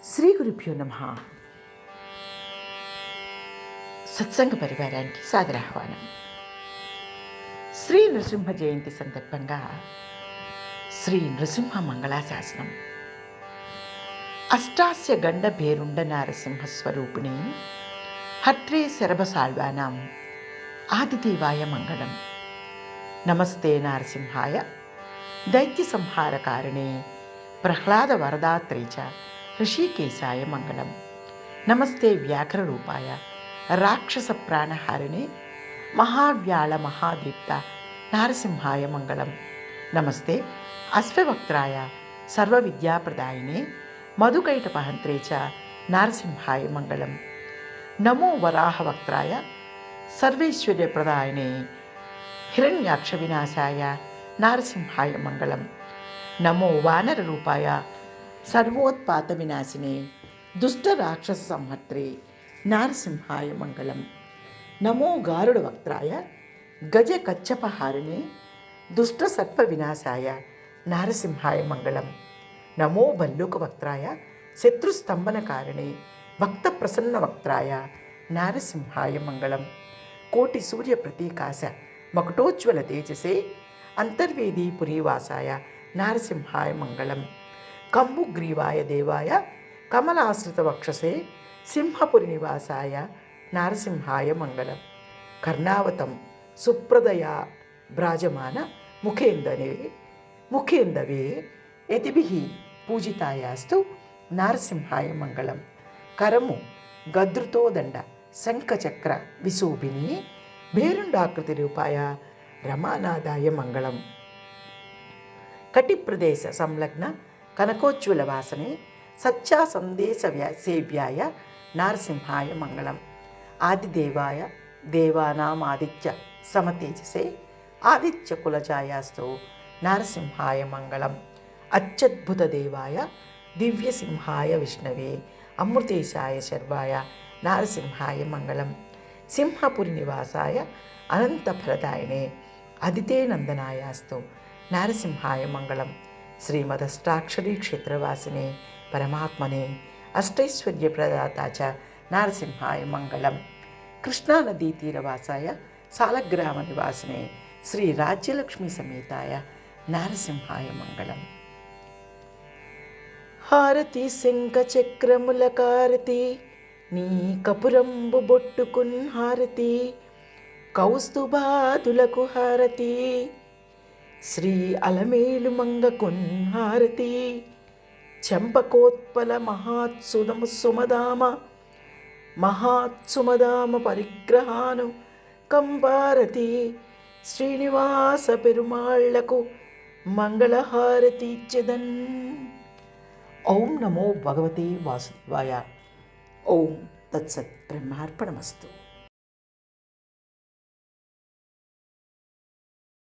శ్రీ గురుభ్యో నమః. సత్సంగ పరివారానికి సాదరాహ్వానం. శ్రీ నృసింహ జయంతి సందర్భంగా శ్రీ నృసింహ మంగళాశాసనం. అష్టాస్య గండ భేరుండ నారసింహ స్వరూపిణి హట్రే శరభసాల్వానాం ఆదిదేవాయ మంగళం. నమస్తే నారసింహాయ దైత్య సంహారకారిణే ప్రహ్లాద వరదాత్రే చ ఋషికేశాయ మంగళం. నమస్తే వ్యాఘ్ర రూపాయ రాక్షస ప్రాణహారిణే మహావ్యాళ మహాదీప్త నారసింహాయ మంగళం. నమస్తే అశ్వవక్త్రాయ సర్వ విద్యాప్రదాయినే మధుకైటపహంత్రే చ నారసింహాయ మంగళం. నమో వరాహవక్త్రాయ సర్వైశ్వర్యప్రదాయినే హిరణ్యాక్ష వినాశాయ నారసింహాయ మంగళం. నమో వానర రూపాయ సర్వోత్పాత వినాశినే దుష్ట రాక్షస సంహర్త్రే నారసింహాయ మంగళం. నమో గారుడ వక్త్రాయ గజ కచ్చపహారిణే దుష్ట సర్ప వినాశాయ నారసింహాయ మంగళం. నమో భల్లూక వక్త్రాయ శత్రుస్తంభనకారిణే భక్త ప్రసన్న వక్త్రాయ నారసింహాయ మంగళం. కోటి సూర్య ప్రతీకాశ మకుటోజ్వల తేజసే అంతర్వేదీ పురీవాసాయ నారసింహాయ మంగళం. కంబుగ్రీవాయ దేవాయ కమలాశ్రిత వక్షసే సింహపురి నివాసాయ నారసింహాయ మంగళం. కర్ణావతం సుప్రదయా భ్రాజమాన ముఖేందవే యతిభిః పూజితాయాస్తు నారసింహాయ మంగళం. కరము గద్రుతోదండ శంఖచక్ర విశోభిని భేరుండాకృతి రూపాయ రమానాదాయ మంగళం. కటిప్రదేశ సంలగ్న కనకోజ్వల వాసనే సత్యా సందేశ సేవ్యాయ నారసింహాయ మంగళం. ఆదిదేవాయ దేవానామాదిత్య సమతేజసే ఆదిత్య కులజాయాస్తు నారసింహాయ మంగళం. అత్యద్భుత దేవాయ దివ్యసింహాయ విష్ణవే అమృతేశాయ శర్వాయ నారసింహాయ మంగళం. సింహపురి నివాసాయ అనంతఫలదాయినే అదితే నందనాయాస్తు నారసింహాయ మంగళం. శ్రీమదష్టాక్షరీ క్షేత్రవాసినే పరమాత్మనే అష్టైశ్వర్య ప్రదాత చ నారసింహాయ మంగళం. కృష్ణానదీ తీరవాసాయ సాలగ్రామ నివాసినే శ్రీ రాజ్యలక్ష్మీ సమేతాయ నారసింహాయ మంగళం. హారతి శంఖ చక్రములకారతి నీ కపురంబు బొట్టుకున్ హారతి కౌస్తుభాదులకు హారతి శ్రీ అలమేలు మంగకున్ హారతి చంపకోత్పల మహాత్సుమదామ పరిగ్రహాను కంబారతి శ్రీనివాస పెరుమాళ్లకు మంగళహారతి ఇచ్చెదన్. ఓం నమో భగవతే వాసుదేవాయ. ఓం తత్సత్. బ్రహ్మార్పణమస్తు.